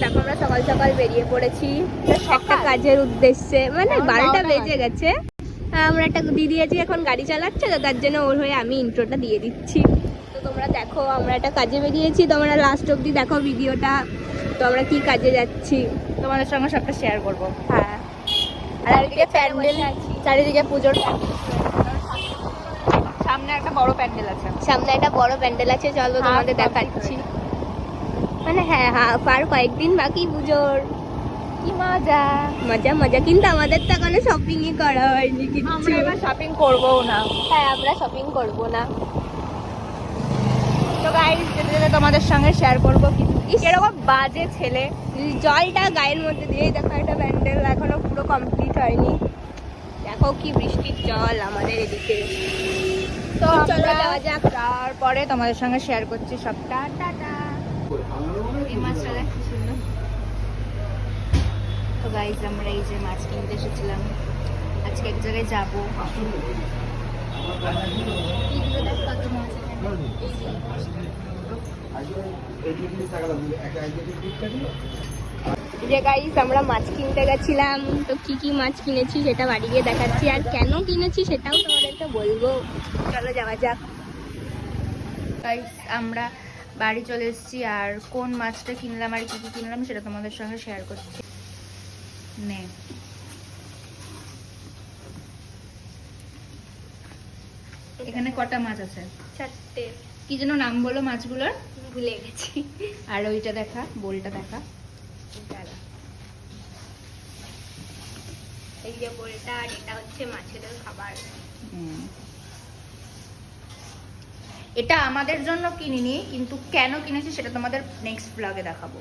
দেখো আমরা সকাল সকাল বেরিয়ে পড়েছি একটা কাজের উদ্দেশ্যে, মানে 12টা বেজে গেছে। আমরা একটা দিদি আছে এখন গাড়ি চালাচ্ছে, তো তার জন্য ওর হয়ে আমি ইন্ট্রোটা দিয়ে দিচ্ছি। তো তোমরা দেখো আমরা একটা কাজে বেরিয়েছি, তোমরা লাস্ট অবধি দেখো ভিডিওটা। তো আমরা কি কাজে যাচ্ছি তোমাদের সঙ্গে সবটা শেয়ার করবো। হ্যাঁ, আর একদিকে প্যান্ডেল, চারিদিকে পুজোর সামনে একটা বড় প্যান্ডেল আছে। সামনে একটা বড় প্যান্ডেল আছে, চলো তোমাদের দেখাচ্ছি। মানে হ্যাঁ হ্যাঁ, আর কয়েকদিন বাকি পুজোর। কি মজা মজা মজা, কিন্তু আমাদের তো এখনো শপিংই করা হয়নি কিছু। আমরা এবার শপিং করবোও না। হ্যাঁ, আমরা শপিং করবো না। তো গাইস যেতে যেতে তোমাদের সঙ্গে শেয়ার করবো এরকম বাজে ছেলে। জলটা গায়ের মধ্যে দিয়েই দেখো একটা প্যান্ডেল এখনো পুরো কমপ্লিট হয়নি। দেখো কি বৃষ্টির জল আমাদের এদিকে। তো চলো আমরা যাওয়া যাক। তারপরে তোমাদের সঙ্গে শেয়ার করছি সবটা। টাটা। এই মাছটা দেখ কি সুন্দর। তো গাইস আমরা এই যে মাছ কিনতে এসেছিলাম, আজকে এক জায়গায় যাবো। যে গাইস আমরা মাছ কিনতে গেছিলাম, তো কি কি মাছ কিনেছি সেটা বাড়ি গিয়ে দেখাচ্ছি, আর কেন কিনেছি সেটাও তোমাদেরকে বলবো। চলো যাওয়া যাক। গাইস আমরা বাড়ি চলে এসেছি, আর কোন মাছটা কিনলাম আর কি কি কিনলাম সেটা তোমাদের সঙ্গে শেয়ার করছি। নে এখানে কটা মাছ আছে? 4টে। কি যেন নাম বলো মাছগুলোর? ভুলে গেছি। আর ওইটা দেখা, বোলটা দেখা। এই যে বোলটা, আর এটা হচ্ছে মাছেদের খাবার। এটা আমাদের জন্য কিনিনি, কিন্তু কেন কিনেছি সেটা তোমাদের নেক্সট ব্লগে দেখাবো।